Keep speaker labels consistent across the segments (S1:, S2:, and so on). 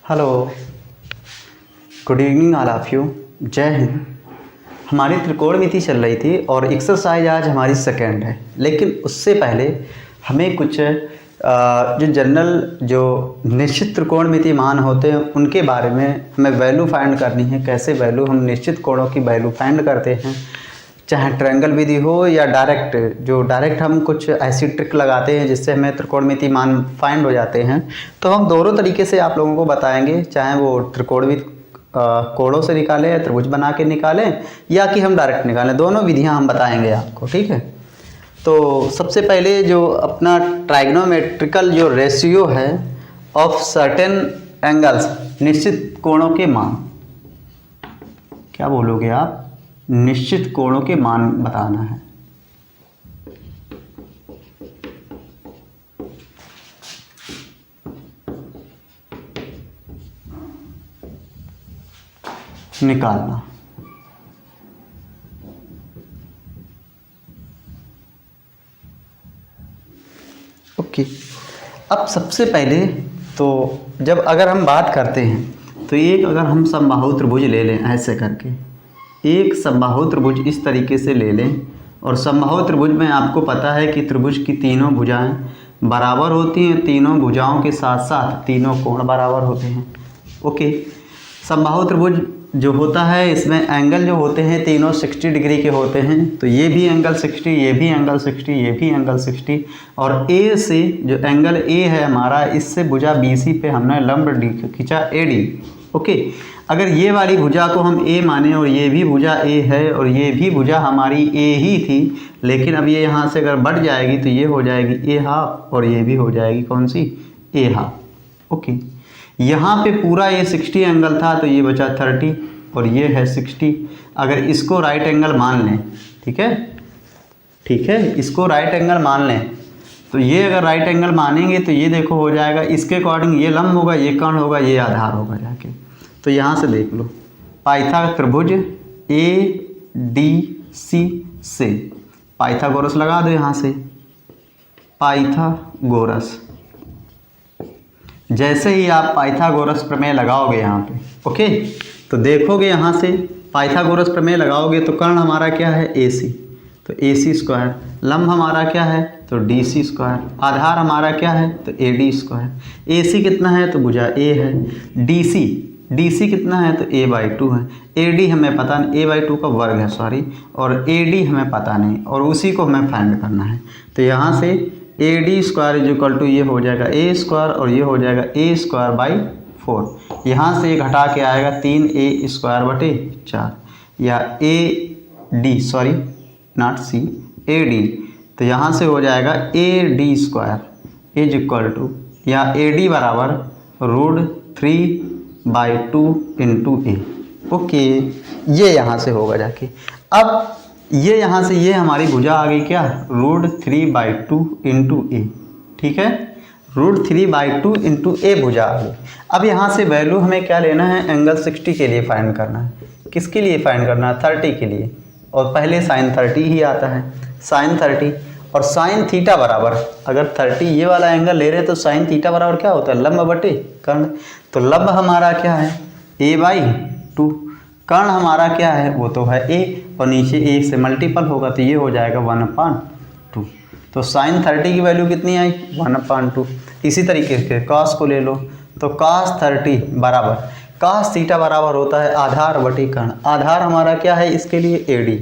S1: Hello, good evening all of you. जय हिंद। हमारी त्रिकोणमिति चल रही थी और एक्सरसाइज आज हमारी सेकंड है, लेकिन उससे पहले हमें कुछ जो जनरल जो निश्चित त्रिकोणमिति मान होते हैं उनके बारे में हमें वैल्यू फाइंड करनी है। कैसे वैल्यू, हम निश्चित कोणों की वैल्यू फाइंड करते हैं, चाहे ट्रायंगल विधि हो या डायरेक्ट हम कुछ ऐसी ट्रिक लगाते हैं जिससे हमें त्रिकोणमिति मान फाइंड हो जाते हैं। तो हम दोनों तरीके से आप लोगों को बताएंगे, चाहे वो त्रिकोणमिति कोणों से निकालें या त्रिभुज बना के निकालें या कि हम डायरेक्ट निकालें, दोनों विधियां हम बताएंगे आपको। ठीक है, तो सबसे पहले जो अपना ट्राइग्नोमेट्रिकल जो रेशियो है ऑफ सर्टेन एंगल्स, निश्चित कोणों के मान, क्या बोलोगे आप? निश्चित कोणों के मान बताना है। निकालना। ओके, अब सबसे पहले तो जब अगर हम बात करते हैं तो एक अगर हम समबाहु त्रिभुज ले लें, ऐसे करके एक समबाहु त्रिभुज इस तरीके से ले लें, और समबाहु त्रिभुज में आपको पता है कि त्रिभुज की तीनों भुजाएं बराबर होती हैं, तीनों भुजाओं के साथ साथ तीनों कोण बराबर होते हैं। ओके, समबाहु त्रिभुज जो होता है इसमें एंगल जो होते हैं तीनों 60 डिग्री के होते हैं। तो ये भी एंगल 60, ये भी एंगल 60, ये भी एंगल 60, और ए से जो एंगल ए है हमारा, इससे भुजा BC पे हमने लंब डी खींचा AD। ओके, अगर ये वाली भुजा को हम ए माने और ये भी भुजा ए है और ये भी भुजा हमारी ए ही थी, लेकिन अब ये यहाँ से अगर बढ़ जाएगी तो ये हो जाएगी A हाफ और ये भी हो जाएगी कौन सी? A half. ओके, यहाँ पे पूरा ये 60 एंगल था तो ये बचा 30 और ये है 60। अगर इसको राइट एंगल मान लें, ठीक है, इसको राइट एंगल मान लें, तो ये अगर राइट एंगल मानेंगे तो ये देखो हो जाएगा, इसके अकॉर्डिंग ये लंब होगा, ये कर्ण होगा, ये आधार होगा जाके। तो यहाँ से देख लो, पाइथागोरस त्रिभुज ADC से पाइथागोरस लगा दो यहाँ से, पाइथागोरस। जैसे ही आप पाइथागोरस प्रमेय लगाओगे यहाँ पे, ओके, तो देखोगे यहाँ से पाइथागोरस प्रमेय लगाओगे तो कर्ण हमारा क्या है? AC, तो AC स्क्वायर। लंब हमारा क्या है? तो DC स्क्वायर। आधार हमारा क्या है? तो AD स्क्वायर। AC कितना है? तो भुजा A है। DC कितना है? तो A/2 है। AD हमें पता नहीं, A/2 का वर्ग है सॉरी, और AD हमें पता नहीं, और उसी को हमें फाइंड करना है। तो यहाँ से AD square is equal to ये हो जाएगा A स्क्वायर और ये हो जाएगा A स्क्वायर/4। यहाँ से घटा के आएगा 3A स्क्वायर बटे 4, या AD sorry not C, AD। तो यहाँ से हो जाएगा AD square is equal to, या AD बराबर √3/2 इंटू A। ओके, ये यहाँ से होगा जाके। अब ये यहाँ से ये हमारी भुजा आ गई क्या? √3/2 इंटू A। ठीक है, √3/2 इंटू A भुजा आ गई। अब यहाँ से वैल्यू हमें क्या लेना है? एंगल 60 के लिए फाइंड करना है। किसके लिए फाइंड करना है? 30 के लिए, और पहले साइन 30 ही आता है, साइन 30। और साइन थीटा बराबर, अगर 30 ये वाला एंगल ले रहे हैं तो साइन थीटा बराबर क्या होता है? लंब बटे कर्ण। तो लंब हमारा क्या है? A/2। कर्ण हमारा क्या है? वो तो है A, और नीचे A से मल्टीपल होगा तो ये हो जाएगा 1/2। तो साइन 30 की वैल्यू कितनी आई? 1/2। इसी तरीके से कॉस को ले लो, तो कॉस 30 बराबर, कॉस थीटा बराबर होता है आधार बटे कर्ण। आधार हमारा क्या है इसके लिए? AD।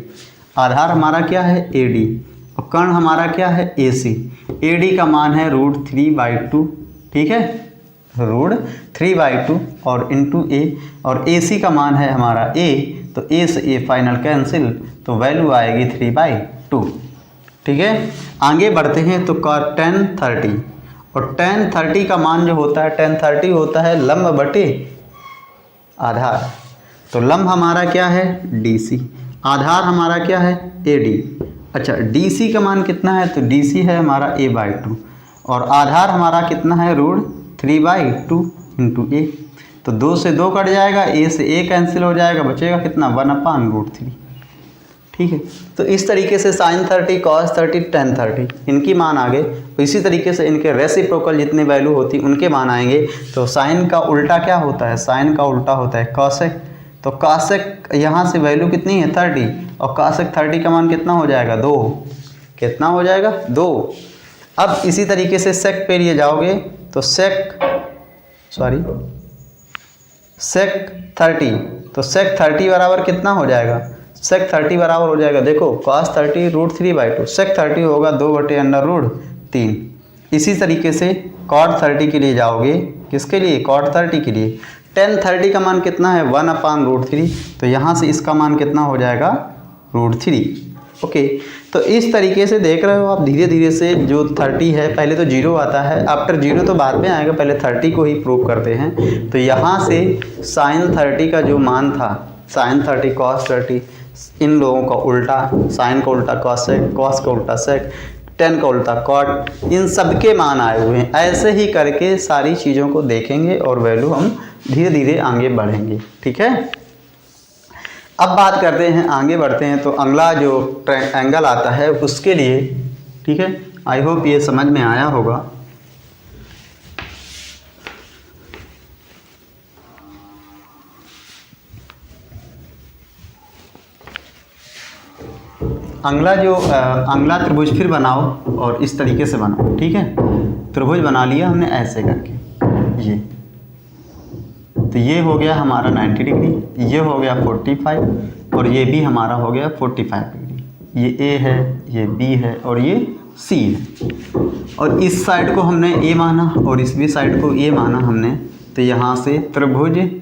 S1: आधार हमारा क्या है? AD, और कर्ण हमारा क्या है? AC। AD का मान है √3/2, ठीक है, √3/2 और इंटू A, और AC का मान है हमारा A, तो A से A फाइनल कैंसिल, तो वैल्यू आएगी 3/2। ठीक है, आगे बढ़ते हैं तो tan 30, और tan 30 का मान जो होता है, tan 30 होता है लंब बटे आधार। तो लंब हमारा क्या है? DC, आधार हमारा क्या है? AD। अच्छा, DC का मान कितना है? तो DC है हमारा A/2, और आधार हमारा कितना है? √3/2 इंटू A। तो 2 से 2 कट जाएगा, A से A कैंसिल हो जाएगा, बचेगा कितना? 1/√3। ठीक है। तो इस तरीके से sin 30 cos 30 tan 30 इनकी मान आ गए। इसी तरीके से इनके रेसिप्रोकल जितनी वैल्यू होती उनके मान आएंगे। तो साइन का उल्टा क्या होता है, साइन का उल्टा होता है कॉसेक। तो कॉसेक यहाँ से वैल्यू कितनी है 30 और कॉसेक 30 का मान कितना हो जाएगा 2, कितना हो जाएगा 2। अब इसी तरीके से सेक पे लिए जाओगे तो सेक 30, तो सेक 30 बराबर कितना हो जाएगा, सेक 30 बराबर हो जाएगा देखो cos 30 √3/2, सेक 30 होगा 2/√3। इसी तरीके से cot 30 के लिए जाओगे, किसके लिए cot 30 के लिए, tan 30 का मान कितना है 1/√3, तो यहाँ से इसका मान कितना हो जाएगा √3। ओके, तो इस तरीके से देख रहे हो आप धीरे धीरे से जो 30 है पहले तो 0 आता है, आफ्टर 0 तो बाद में आएगा, पहले 30 को ही प्रूव करते हैं। तो यहाँ से sin 30 का जो मान था sin 30 cos 30, इन लोगों का उल्टा, साइन का उल्टा कॉसेक, कॉस का उल्टा सेक, tan का उल्टा कॉट, इन सब के मान आए हुए हैं। ऐसे ही करके सारी चीज़ों को देखेंगे और वैल्यू हम धीरे धीरे आगे बढ़ेंगे। ठीक है, अब बात करते हैं, आगे बढ़ते हैं। तो अगला जो एंगल आता है उसके लिए, ठीक है, आई होप ये समझ में आया होगा। अगला त्रिभुज फिर बनाओ और इस तरीके से बनाओ। ठीक है, त्रिभुज बना लिया हमने ऐसे करके, ये तो ये हो गया हमारा 90 डिग्री, ये हो गया 45 और ये भी हमारा हो गया 45 डिग्री। ये ए है, ये बी है और ये सी है। और इस साइड को हमने ए माना और इस भी साइड को ए माना हमने। तो यहाँ से त्रिभुज ए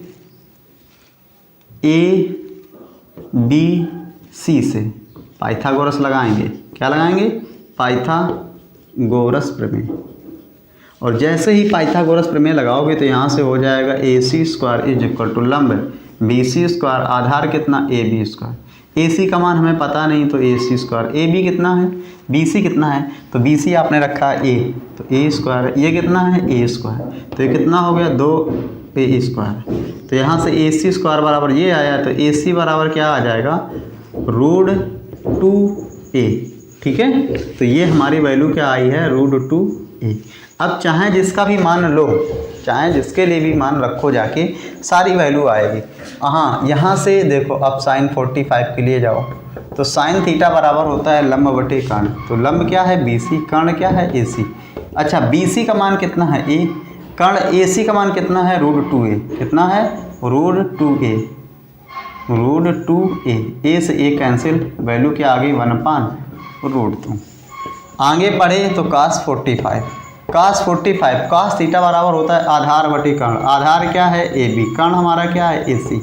S1: बी सी से पाइथागोरस लगाएंगे। क्या लगाएंगे, पाइथागोरस प्रमेय। और जैसे ही पाइथागोरस प्रमेय लगाओगे तो यहाँ से हो जाएगा AC² = लंब BC², आधार कितना AB²। AC का मान हमें पता नहीं तो AC², AB कितना है, BC कितना है, तो BC आपने रखा है A, तो A², ये कितना है A², तो ये कितना हो गया 2A²। तो यहाँ से AC² बराबर ये आया, तो AC बराबर क्या आ जाएगा √2A। ठीक है, तो ये हमारी वैल्यू क्या आई है √2A। अब चाहे जिसका भी मान लो, चाहे जिसके लिए भी मान रखो जाके, सारी वैल्यू आएगी। हाँ, यहाँ से देखो अब sin 45 के लिए जाओ तो sin थीटा बराबर होता है लंब बटे कर्ण। तो लंब क्या है BC, कर्ण क्या है AC। अच्छा, BC का मान कितना है A, कर्ण AC का मान कितना है √2A, कितना है √2A, √2A। A से A कैंसिल, वैल्यू क्या आ गई 1/√2। आगे बढ़े तो cos 45, cos 45, cos थीटा बराबर होता है आधार बटे कर्ण। आधार क्या है AB, कर्ण हमारा क्या है AC।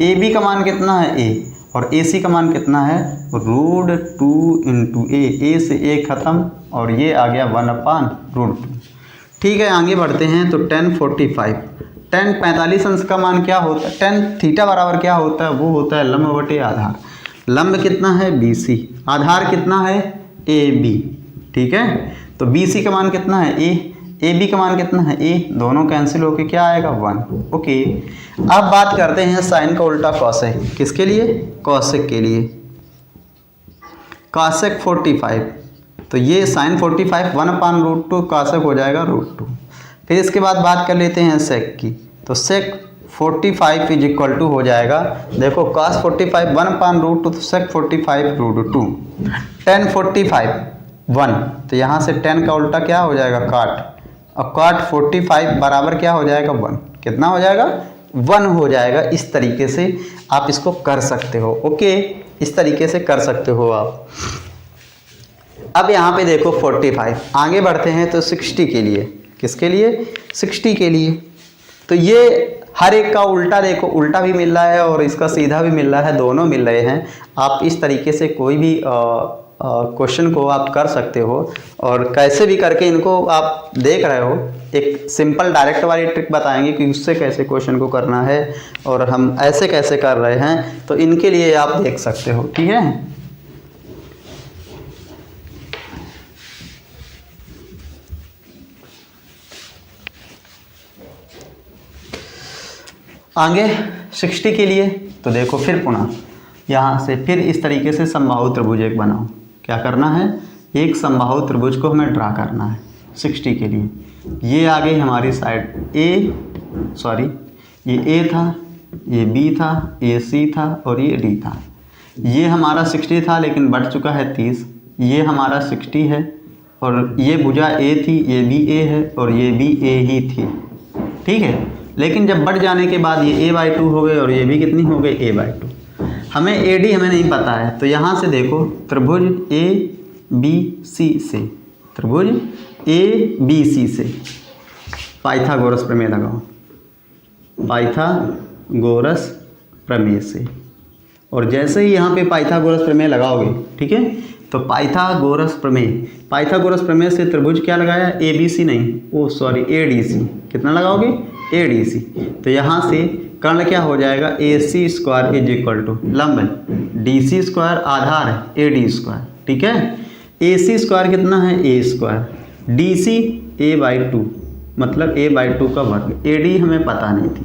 S1: AB का मान कितना है A और AC का मान कितना है √2 × A। A से A खत्म और ये आ गया 1/√2। ठीक है, आगे बढ़ते हैं। तो tan 45, tan 45 अंश का मान क्या होता है, tan थीटा बराबर क्या होता है, वो होता है लंब बटे आधार। लंब कितना है BC, आधार कितना है AB। ठीक है, तो BC का मान कितना है A, AB का मान कितना है A, दोनों कैंसिल होके क्या आएगा 1। ओके, अब बात करते हैं साइन का उल्टा कॉसेक। किसके लिए, कॉसेक के लिए। कॉसेक 45, तो ये साइन 45 1/√2, कॉसेक हो जाएगा √2। फिर इसके बाद बात कर लेते हैं सेक की। तो सेक 45 = हो जाएगा, देखो cos 45 1/√2, तो सेक 45 √2। tan 45 1, तो यहाँ से tan का उल्टा क्या हो जाएगा काट, और cot 45 बराबर क्या हो जाएगा 1, कितना हो जाएगा 1 हो जाएगा। इस तरीके से आप इसको कर सकते हो। ओके, इस तरीके से कर सकते हो आप। अब यहाँ पे देखो 45, आगे बढ़ते हैं तो 60 के लिए। किसके लिए, 60 के लिए। तो ये हर एक का उल्टा देखो, उल्टा भी मिल रहा है और इसका सीधा भी मिल रहा है, दोनों मिल रहे हैं। आप इस तरीके से कोई भी क्वेश्चन को आप कर सकते हो और कैसे भी करके इनको आप देख रहे हो। एक सिंपल डायरेक्ट वाली ट्रिक बताएंगे कि उससे कैसे क्वेश्चन को करना है और हम ऐसे कैसे कर रहे हैं, तो इनके लिए आप देख सकते हो। ठीक है, आगे 60 के लिए तो देखो फिर पुनः यहाँ से फिर इस तरीके से समबाहु त्रिभुज एक बनाओ। क्या करना है, एक समबाहु त्रिभुज को हमें ड्रा करना है 60 के लिए। ये आ गई हमारी साइड ए, सॉरी ये ए था, ये बी था, ये सी था और ये डी था। ये हमारा 60 था लेकिन बढ़ चुका है 30। ये हमारा 60 है और ये भुजा ए थी, ये भी ए है और ये भी ए ही थी, ठीक है। लेकिन जब बढ़ जाने के बाद ये a/2 हो गए और ये भी कितनी हो गई a/2। हमें AD हमें नहीं पता है, तो यहाँ से देखो त्रिभुज ABC से, त्रिभुज ABC से पाइथागोरस प्रमेय लगाओ, पाइथागोरस प्रमेय से। और जैसे ही यहाँ पे पाइथागोरस प्रमेय लगाओगे, ठीक है, तो पाइथागोरस प्रमेय से त्रिभुज क्या लगाया, ABC नहीं, ओ सॉरी ADC। कितना लगाओगे, ADC। तो यहाँ से कर्ण क्या हो जाएगा, AC square is equal to लंब DC स्क्वायर आधार है AD स्क्वायर, ठीक है। AC स्क्वायर कितना है, A स्क्वायर, DC a/2 मतलब a/2 का वर्ग। AD हमें पता नहीं थी,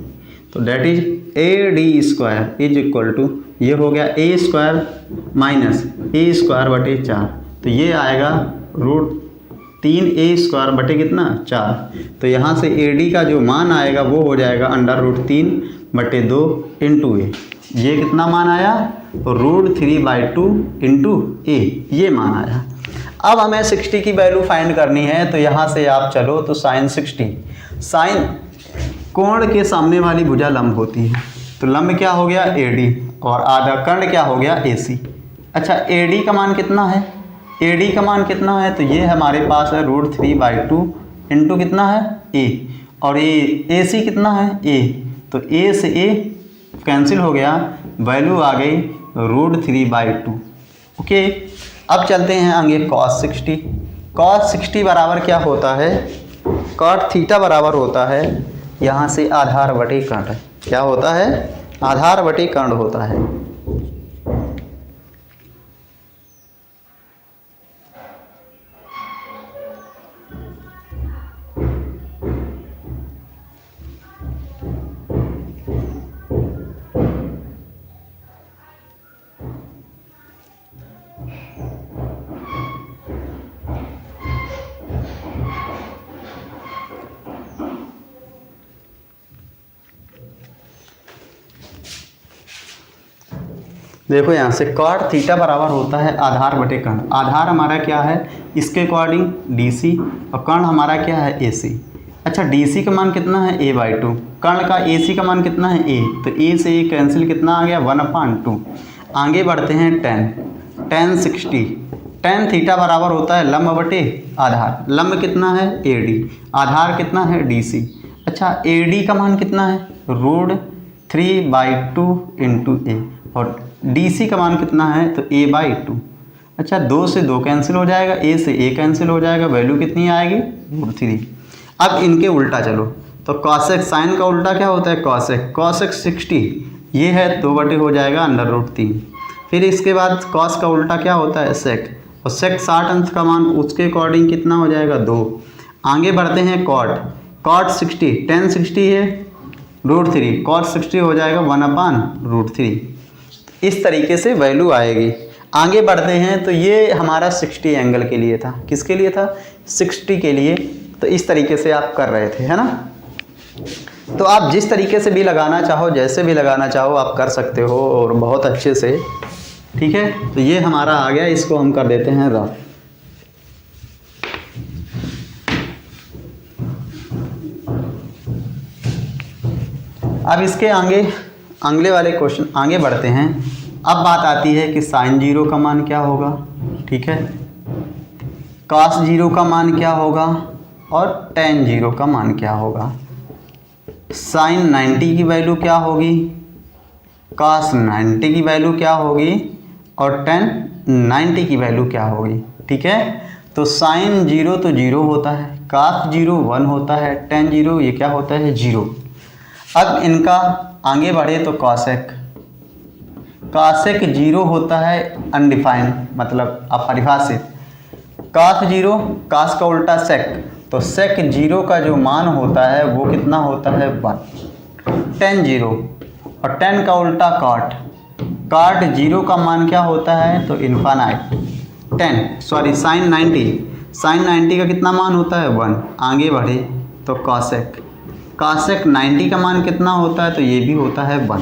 S1: तो that is AD square is equal to, ये हो गया A square minus A square बटे 4, तो ये आएगा √3A स्क्वायर बटे कितना 4। तो यहाँ से AD का जो मान आएगा वो हो जाएगा √3 बटे 2 इंटू A। ये कितना मान आया, √3/2 इंटू A, ये मान आया। अब हमें 60 की वैल्यू फाइंड करनी है, तो यहाँ से आप चलो तो साइन 60, साइन कोण के सामने वाली भुजा लंब होती है, तो लंब क्या हो गया AD और आधा कर्ण क्या हो गया AC। अच्छा AD का मान कितना है, AD का मान कितना है, तो ये हमारे पास है √3/2 इंटू कितना है A, और ये AC कितना है A, तो A से A कैंसिल हो गया, वैल्यू आ गई √3/2। ओके, अब चलते हैं आगे cos 60। cos 60 बराबर क्या होता है, cot थीटा बराबर होता है यहाँ से आधार बटे कर्ण। क्या होता है, आधार बटे कर्ण होता है। देखो यहाँ से cot थीटा बराबर होता है आधार बटे कर्ण। आधार हमारा क्या है, इसके अकॉर्डिंग DC और कर्ण हमारा क्या है AC। अच्छा DC का मान कितना है a/2, कर्ण का AC का मान कितना है A, तो A से A कैंसिल कितना आ गया 1/2। आगे बढ़ते हैं tan 60, tan थीटा बराबर होता है लंब बटे आधार। लंब कितना है AD, आधार कितना है DC। अच्छा AD का मान कितना है √3/2 इंटू A और DC का मान कितना है तो a/2। अच्छा 2 से 2 कैंसिल हो जाएगा, A से A कैंसिल हो जाएगा, वैल्यू कितनी आएगी √3। अब इनके उल्टा चलो, तो cosec साइन का उल्टा क्या होता है cosec 60, ये है 2 हो जाएगा √3। फिर इसके बाद cos का उल्टा क्या होता है sec, और sec 60 अंश का मान उसके अकॉर्डिंग कितना हो जाएगा 2। आगे बढ़ते हैं cot 60, tan 60 है √3, cot 60 हो जाएगा 1/√3। इस तरीके से वैल्यू आएगी। आगे बढ़ते हैं, तो ये हमारा 60 एंगल के लिए था, किसके लिए था 60 के लिए। तो इस तरीके से आप कर रहे थे, है ना। तो आप जिस तरीके से भी लगाना चाहो, जैसे भी लगाना चाहो आप कर सकते हो और बहुत अच्छे से, ठीक है। तो ये हमारा आ गया, इसको हम कर देते हैं रफ। अब इसके अगले वाले क्वेश्चन आगे बढ़ते हैं। अब बात आती है कि साइन 0 का मान क्या होगा, ठीक है, cos 0 का मान क्या होगा और tan 0 का मान क्या होगा। साइन 90 की वैल्यू क्या होगी, cos 90 की वैल्यू क्या होगी और tan 90 की वैल्यू क्या होगी, ठीक है। तो साइन 0 तो 0 होता है, cos 0 1 होता है, tan 0 ये क्या होता है 0। अब इनका आगे बढ़े तो cosec 0 होता है अनडिफाइंड, मतलब अपरिभाषित। cos 0, cos का उल्टा sec, तो sec 0 का जो मान होता है वो कितना होता है 1। tan 0 और tan का उल्टा cot, कॉट 0 का मान क्या होता है, तो इन्फानाइट। साइन 90 का कितना मान होता है 1। आगे बढ़े तो कॉसेक 90 का मान कितना होता है, तो ये भी होता है 1।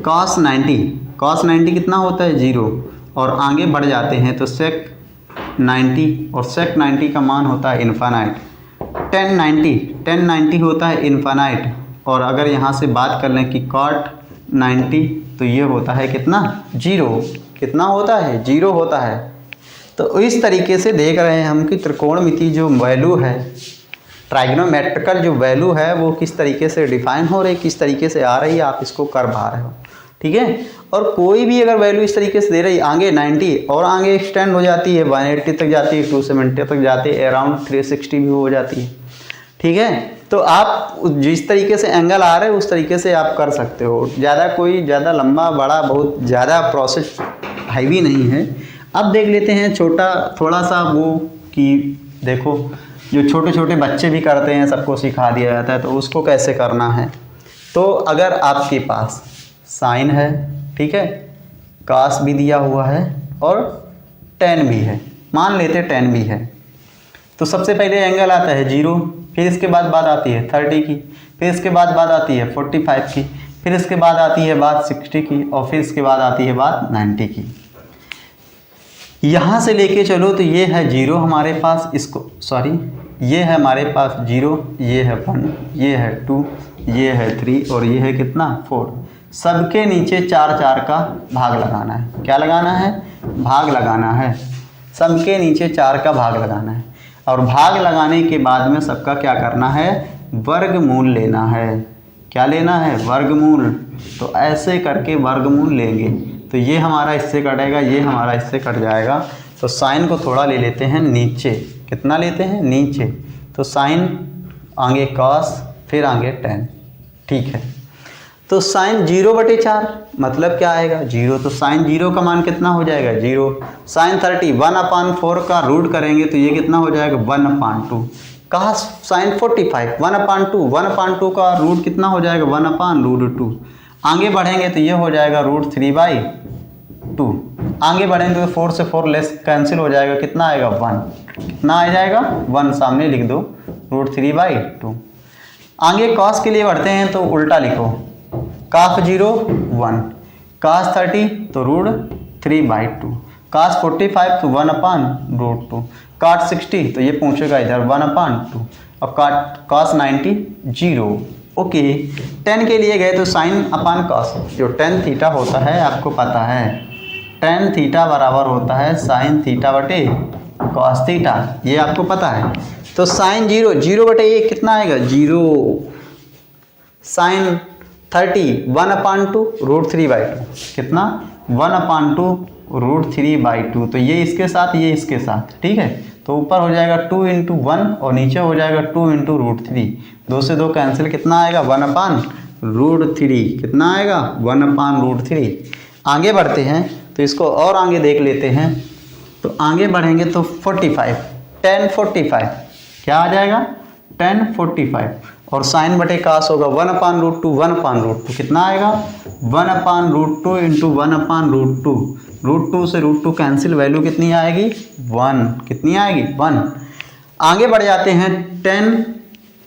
S1: कॉस 90 कितना होता है 0। और आगे बढ़ जाते हैं तो सेक 90, और सेक 90 का मान होता है इन्फानाइट। टेन 90 होता है इन्फानाइट। और अगर यहाँ से बात कर लें कि कॉट 90, तो ये होता है कितना 0। कितना होता है 0 होता है। तो इस तरीके से देख रहे हैं हम कि त्रिकोणमिति जो वैल्यू है, ट्राइग्नोमेट्रिकल जो वैल्यू है वो किस तरीके से डिफाइन हो रही, किस तरीके से आ रही है, आप इसको कर पा रहे हो। ठीक है। और कोई भी अगर वैल्यू इस तरीके से दे रही, आगे 90 और आगे एक्सटेंड हो जाती है 180 तक जाती है, 270 तक जाती है, अराउंड 360 भी हो जाती है। ठीक है। तो आप जिस तरीके से एंगल आ रहे हैं उस तरीके से आप कर सकते हो। ज़्यादा लंबा बड़ा बहुत ज़्यादा प्रोसेस हैवी नहीं है। अब देख लेते हैं छोटा थोड़ा सा वो कि देखो जो छोटे छोटे बच्चे भी करते हैं, सबको सिखा दिया जाता है, तो उसको कैसे करना है। तो अगर आपके पास साइन है, ठीक है, कास भी दिया हुआ है और टेन भी है, मान लेते टेन भी है, तो सबसे पहले एंगल आता है 0, फिर इसके बाद बात आती है 30 की, फिर इसके बाद बात आती है 45 की, फिर इसके बाद आती है बात 60 की, और फिर इसके बाद आती है बात 90 की। यहाँ से लेके चलो तो ये है 0 हमारे पास, ये है हमारे पास 0, ये है 1, ये है 2, ये है 3 और ये है कितना 4। सबके नीचे 4 का भाग लगाना है। क्या लगाना है, भाग लगाना है। सबके नीचे 4 का भाग लगाना है, और भाग लगाने के बाद में सबका क्या करना है, वर्गमूल लेना है। क्या लेना है, वर्गमूल। तो ऐसे करके वर्गमूल लेंगे तो ये हमारा इससे कटेगा, ये हमारा इससे कट जाएगा। तो साइन को थोड़ा ले लेते हैं नीचे। कितना लेते हैं, नीचे। तो साइन आगे कॉस, फिर आगे टेन। ठीक है। तो साइन 0/4 मतलब क्या आएगा 0। तो साइन 0 का मान कितना हो जाएगा 0। साइन 30 1/4 का रूट करेंगे तो ये कितना हो जाएगा 1/2। कहा साइन 45 1/2 का रूट कितना हो जाएगा 1/√2। आगे बढ़ेंगे तो ये हो जाएगा √3/2। आगे बढ़ेंगे तो 4 से 4 लेस कैंसिल हो जाएगा, कितना आएगा 1। कितना आ जाएगा 1, सामने लिख दो √3/2। आगे कॉस के लिए बढ़ते हैं तो उल्टा लिखो, काफ 0 1, कास 30 तो √3/2, कास 45 तो 1/√2, काट 60 तो ये पहुंचेगा इधर 1/2, और कास 90 0। ओके। टेन के लिए गए तो साइन अपान कॉस, जो टेन थीटा होता है आपको पता है, टेन थीटा बराबर होता है साइन थीटा बटे कॉस थीटा, ये आपको पता है। तो साइन 0/1 कितना आएगा 0। साइन 30 1/2 √3/2 कितना 1/2 तो ये इसके साथ, ये इसके साथ। ठीक है। तो ऊपर हो जाएगा 2 × 1 और नीचे हो जाएगा 2 × √3। 2 से 2 कैंसिल, कितना आएगा 1/√3। कितना आएगा 1/√3। आगे बढ़ते हैं तो इसको और आगे देख लेते हैं। तो आगे बढ़ेंगे तो 45 10 45 क्या आ जाएगा 10 45, और साइन बटे कास होगा 1/√2 कितना आएगा 1/√2 × 1/√2। √2 से √2 कैंसिल, वैल्यू कितनी आएगी 1। कितनी आएगी 1। आगे बढ़ जाते हैं 10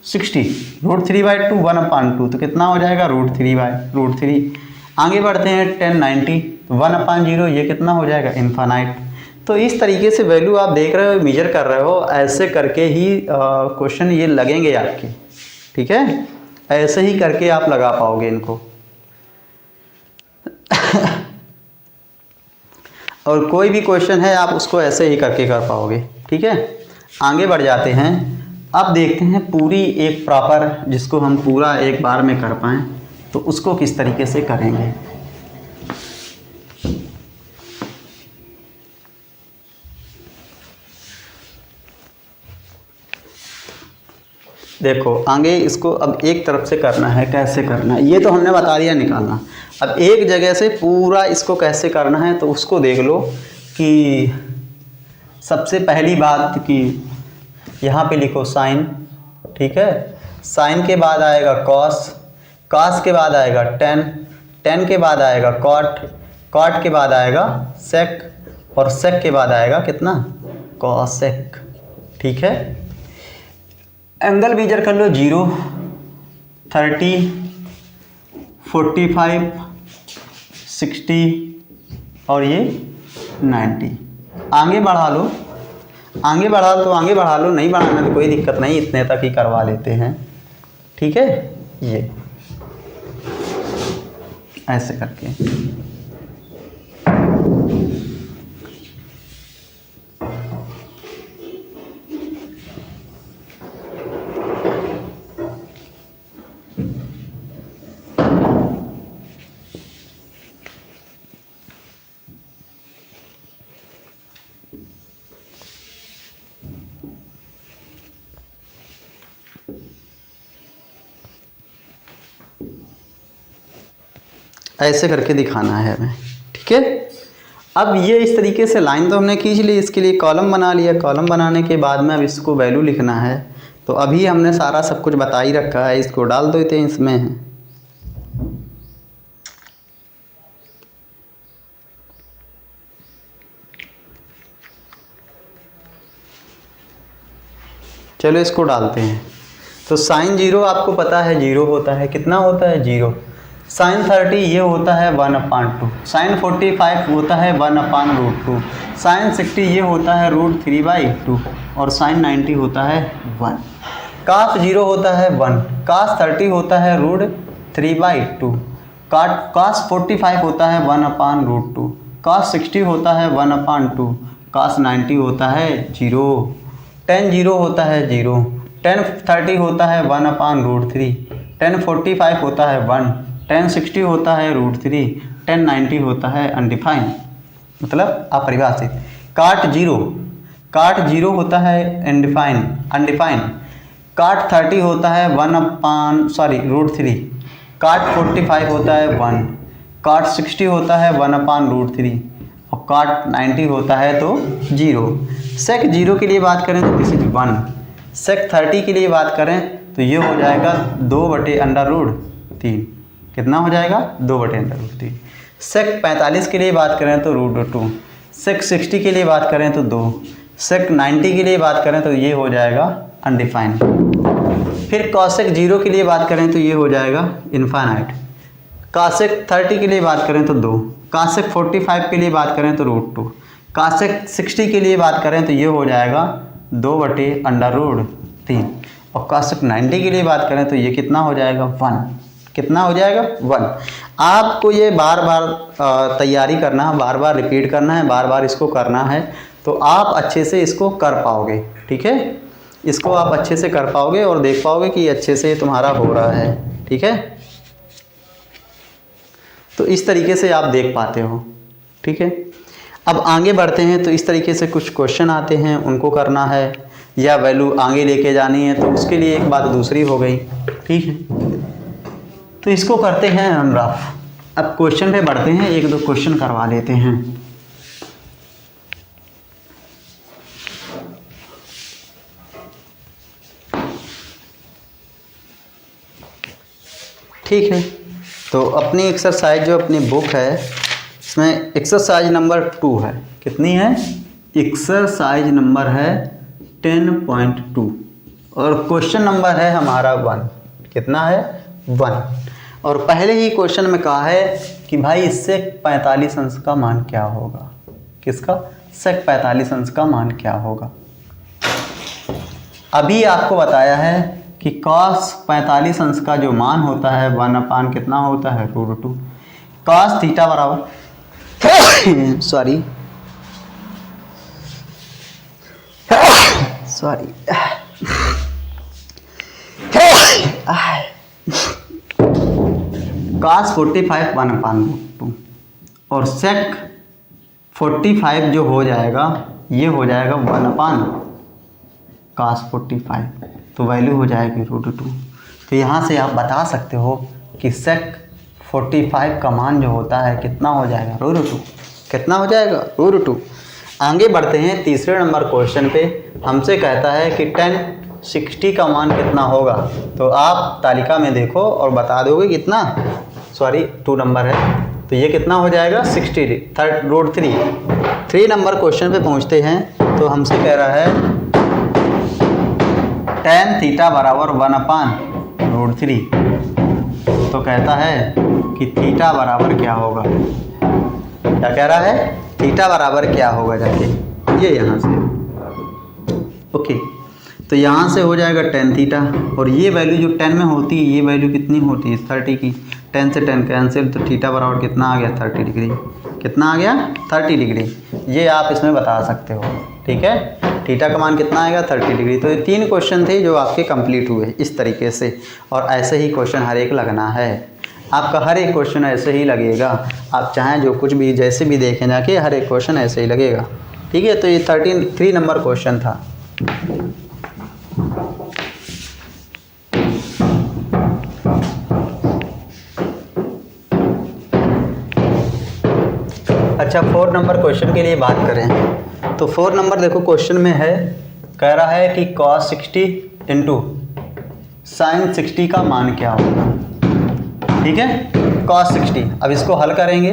S1: 60 √3/2 1/2 तो कितना हो जाएगा √3/3। आगे बढ़ते हैं 10 90 1/0, ये कितना हो जाएगा इन्फानाइट। तो इस तरीके से वैल्यू आप देख रहे हो, मेजर कर रहे हो, ऐसे करके ही क्वेश्चन ये लगेंगे आपके। ठीक है। ऐसे ही करके आप लगा पाओगे इनको। और कोई भी क्वेश्चन है आप उसको ऐसे ही करके कर पाओगे। ठीक है। आगे बढ़ जाते हैं। अब देखते हैं पूरी एक प्रॉपर, जिसको हम पूरा एक बार में कर पाएँ तो उसको किस तरीके से करेंगे। देखो आगे इसको अब एक तरफ से करना है, कैसे करना है ये तो हमने बता दिया निकालना। अब एक जगह से पूरा इसको कैसे करना है तो उसको देख लो कि सबसे पहली बात कि यहाँ पे लिखो साइन। ठीक है। साइन के बाद आएगा कॉस, कॉस के बाद आएगा टेन, टेन के बाद आएगा कॉट, कॉट के बाद आएगा सेक, और सेक के बाद आएगा कितना, कॉसेक। ठीक है, एंगल मेजर कर लो 0, 30, 45, 60 और ये 90। आगे बढ़ा लो, आगे बढ़ा तो आगे बढ़ा लो, नहीं बढ़ाना तो कोई दिक्कत नहीं, इतने तक ही करवा लेते हैं। ठीक है, ये ऐसे करके ऐसे करके दिखाना है हमें। ठीक है, अब ये इस तरीके से लाइन तो हमने खींच ली, इसके लिए कॉलम बना लिया। कॉलम बनाने के बाद में अब इसको वैल्यू लिखना है, तो अभी हमने सारा सब कुछ बता ही रखा है, इसको डाल देते हैं इसमें। चलो इसको डालते हैं। तो साइन 0 आपको पता है 0 होता है, कितना होता है 0। साइन 30 ये होता है 1/2। साइन 45 होता है 1/√2। साइन 60 ये होता है √3/2 और साइन 90 होता है 1। कास 0 होता है 1। कास 30 होता है √3/2। कास 45 होता है 1/√2। कास 60 होता है 1/2। कास 90 होता है 0। tan 0 होता है 0। tan 30 होता है 1/√3। tan 45 होता है 1। tan 60 होता है √3। tan 90 होता है अनडिफाइंड, मतलब अपरिभाषित। काट 0 होता है अनडिफाइंड। काट 30 होता है √3। काट 45 होता है 1। काट 60 होता है 1/√3 और काट 90 होता है तो 0। सेक 0 के लिए बात करें तो दिस इज 1। सेक 30 के लिए बात करें तो ये हो जाएगा 2/√3। कितना हो जाएगा 2/√3। सेक 45 के लिए बात करें तो √2। सेक 60 के लिए बात करें तो 2। सेक 90 के लिए बात करें तो ये हो जाएगा अनडिफाइंड। फिर कॉसेक 0 के लिए बात करें तो ये हो जाएगा इनफाइनाइट। कॉसेक 30 के लिए बात करें तो 2। कॉसेक 45 के लिए बात करें तो √2। कॉसेक 60 के लिए बात करें तो ये हो जाएगा 2/√3 और कॉसेक 90 के लिए बात करें तो ये कितना हो जाएगा 1। कितना हो जाएगा 1। आपको ये बार बार तैयारी करना है, बार बार रिपीट करना है, बार बार इसको करना है, तो आप अच्छे से इसको कर पाओगे। ठीक है, इसको आप अच्छे से कर पाओगे और देख पाओगे कि अच्छे से तुम्हारा हो रहा है। ठीक है, तो इस तरीके से आप देख पाते हो। ठीक है, अब आगे बढ़ते हैं तो इस तरीके से कुछ क्वेश्चन आते हैं, उनको करना है या वैल्यू आगे लेके जानी है, तो उसके लिए एक बात दूसरी हो गई। ठीक है, तो इसको करते हैं हम रफ। अब क्वेश्चन पे बढ़ते हैं, एक दो क्वेश्चन करवा लेते हैं। ठीक है, तो अपनी एक्सरसाइज जो अपनी बुक है इसमें एक्सरसाइज नंबर 2 है। कितनी है? एक्सरसाइज नंबर है 10.2 और क्वेश्चन नंबर है हमारा 1। कितना है? 1। और पहले ही क्वेश्चन में कहा है कि भाई इससे 45 अंश का मान क्या होगा। किसका? सेक 45 अंश का मान क्या होगा। अभी आपको बताया है कि cos 45 अंश का जो मान होता है 1/, कितना होता है? √2। cos थीटा बराबर सॉरी cos 45 1/√2 और sec 45 जो हो जाएगा ये हो जाएगा 1/cos 45, तो वैल्यू हो जाएगी √2। तो यहाँ से आप बता सकते हो कि sec 45 का मान जो होता है कितना हो जाएगा? √2। कितना हो जाएगा? √2। आगे बढ़ते हैं तीसरे नंबर क्वेश्चन पे। हमसे कहता है कि tan 60 का मान कितना होगा, तो आप तालिका में देखो और बता दोगे कितना। सॉरी 2 नंबर है। तो ये कितना हो जाएगा 60। रूट 3 नंबर क्वेश्चन पे पहुंचते हैं। तो हमसे कह रहा है tan थीटा बराबर 1/√3। तो कहता है कि थीटा बराबर क्या होगा, क्या कह रहा है, थीटा बराबर क्या होगा जाके ये यहाँ से। ओके, तो यहाँ से हो जाएगा tan थीटा, और ये वैल्यू जो 10 में होती है ये वैल्यू कितनी होती है 30 की। 10 से 10 कैंसिल, तो थीटा बराबर कितना आ गया 30 डिग्री। कितना आ गया 30 डिग्री। ये आप इसमें बता सकते हो, ठीक है। थीटा का मान कितना आएगा 30 डिग्री। तो ये 3 क्वेश्चन थे जो आपके कंप्लीट हुए इस तरीके से, और ऐसे ही क्वेश्चन हर एक लगना है। आपका हर एक क्वेश्चन ऐसे ही लगेगा, आप चाहें जो कुछ भी जैसे भी देखें जाके हर एक क्वेश्चन ऐसे ही लगेगा, ठीक है। तो ये 3 नंबर क्वेश्चन था। अच्छा, 4 नंबर क्वेश्चन के लिए बात करें तो 4 नंबर देखो क्वेश्चन में है, कह रहा है कि cos 60 इंटू sin 60 का मान क्या होगा, ठीक है। cos 60, अब इसको हल करेंगे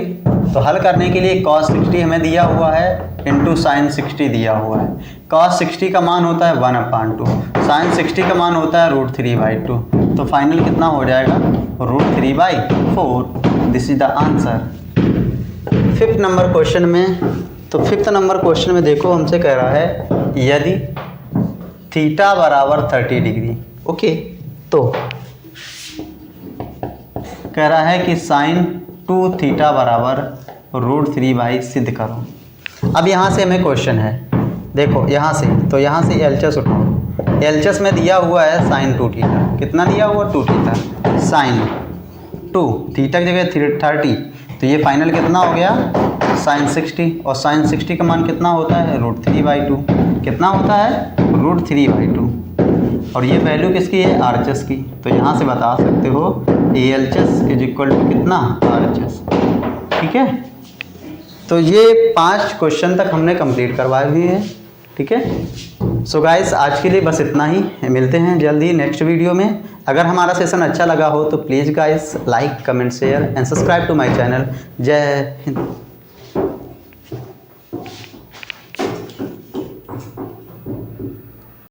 S1: तो हल करने के लिए cos 60 हमें दिया हुआ है इंटू sin 60 दिया हुआ है। cos 60 का मान होता है 1/2, sin 60 का मान होता है √3/2। तो फाइनल कितना हो जाएगा √3/4। This is the answer. 5th number question में, तो 5th नंबर क्वेश्चन में देखो हमसे कह रहा है यदि थीटा बराबर 30 डिग्री, ओके, तो कह रहा है कि sin 2 थीटा बराबर √3 सिद्ध करो। अब यहाँ से हमें क्वेश्चन है, देखो यहाँ से, तो यहाँ से एलएचएस उठाओ। एलएचएस में दिया हुआ है sin 2 थीटा, कितना दिया हुआ 2 थीटा, sin 2 थीटा की जगह 30, तो ये फाइनल कितना हो गया sin 60, और sin 60 का मान कितना होता है √3/2। कितना होता है √3/2, और ये वैल्यू किसकी है RHS की। तो यहाँ से बता सकते हो ALHS इज इक्वल टू कितना RHS, ठीक है। तो ये 5 क्वेश्चन तक हमने कंप्लीट करवाए हुए हैं, ठीक है। सो गाइस, आज के लिए बस इतना ही, मिलते हैं जल्दी नेक्स्ट वीडियो में। अगर हमारा सेशन अच्छा लगा हो तो please guys like, comment, share and subscribe to my channel. जय हिंद।